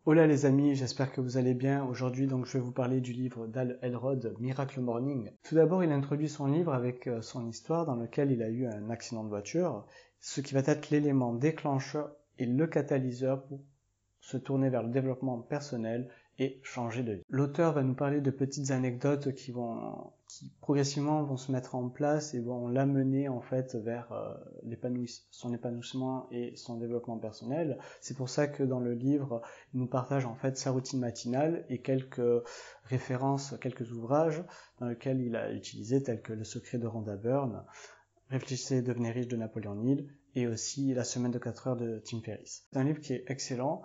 Hola les amis, j'espère que vous allez bien. Aujourd'hui, donc, je vais vous parler du livre d'Hal Elrod, Miracle Morning. Tout d'abord, il introduit son livre avec son histoire dans lequel il a eu un accident de voiture, ce qui va être l'élément déclencheur et le catalyseur pour se tourner vers le développement personnel et changer de vie. L'auteur va nous parler de petites anecdotes qui progressivement vont se mettre en place et vont l'amener en fait vers son épanouissement et son développement personnel. C'est pour ça que dans le livre, il nous partage en fait sa routine matinale et quelques références, quelques ouvrages dans lesquels il a utilisé, tels que Le secret de Rhonda Byrne, Réfléchissez et devenez riche de Napoléon Hill et aussi La semaine de 4 heures de Tim Ferriss. C'est un livre qui est excellent.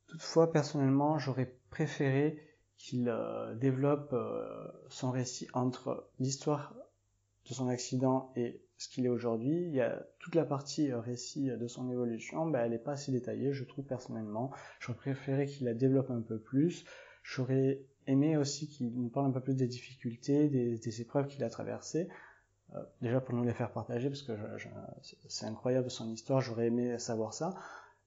Toutefois, personnellement, j'aurais préféré qu'il développe son récit entre l'histoire de son accident et ce qu'il est aujourd'hui. Il y a toute la partie récit de son évolution, elle n'est pas assez détaillée, je trouve personnellement. J'aurais préféré qu'il la développe un peu plus. J'aurais aimé aussi qu'il nous parle un peu plus des difficultés, des épreuves qu'il a traversées. Déjà pour nous les faire partager, parce que c'est incroyable son histoire, j'aurais aimé savoir ça.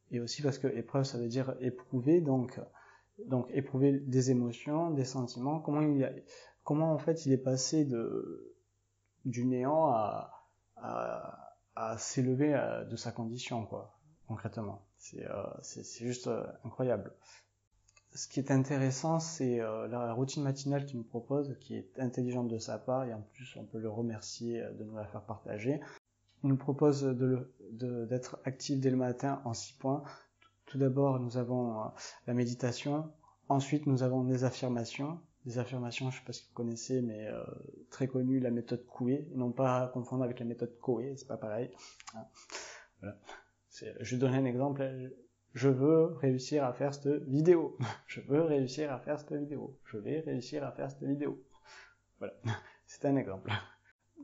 Et aussi parce que épreuve, ça veut dire éprouver, donc éprouver des émotions, des sentiments. Comment en fait il est passé du néant à s'élever de sa condition, quoi, concrètement. C'est juste incroyable. Ce qui est intéressant, c'est la routine matinale qu'il nous propose, qui est intelligente de sa part, et en plus on peut le remercier de nous la faire partager. Il nous propose d'être actif dès le matin en 6 points. Tout d'abord, nous avons la méditation. Ensuite, nous avons des affirmations. Des affirmations, je ne sais pas si vous connaissez, mais très connue, la méthode Coué. Non pas à confondre avec la méthode Coé, c'est pas pareil. Voilà. Je vais donner un exemple. Je veux réussir à faire cette vidéo. Je veux réussir à faire cette vidéo. Je vais réussir à faire cette vidéo. Voilà. C'est un exemple.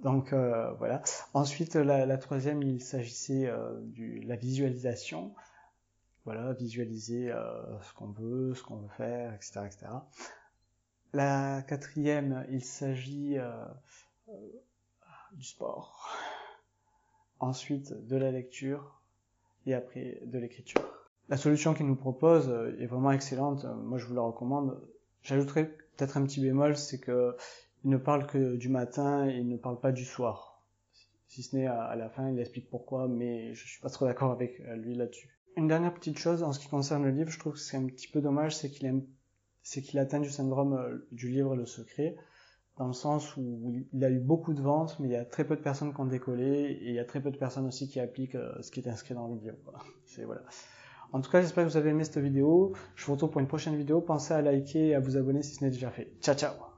Donc voilà. Ensuite, la troisième, il s'agissait de la visualisation. Voilà, visualiser ce qu'on veut faire, etc., etc. La quatrième, il s'agit du sport. Ensuite, de la lecture et après de l'écriture. La solution qu'il nous propose est vraiment excellente. Moi, je vous la recommande. J'ajouterais peut-être un petit bémol, c'est que il ne parle que du matin et il ne parle pas du soir. Si ce n'est à la fin, il explique pourquoi, mais je suis pas trop d'accord avec lui là-dessus. Une dernière petite chose en ce qui concerne le livre, je trouve que c'est un petit peu dommage, c'est qu'il atteint du syndrome du livre Le Secret, dans le sens où il a eu beaucoup de ventes, mais il y a très peu de personnes qui ont décollé, et il y a très peu de personnes aussi qui appliquent ce qui est inscrit dans le livre. Voilà. En tout cas, j'espère que vous avez aimé cette vidéo. Je vous retrouve pour une prochaine vidéo. Pensez à liker et à vous abonner si ce n'est déjà fait. Ciao, ciao!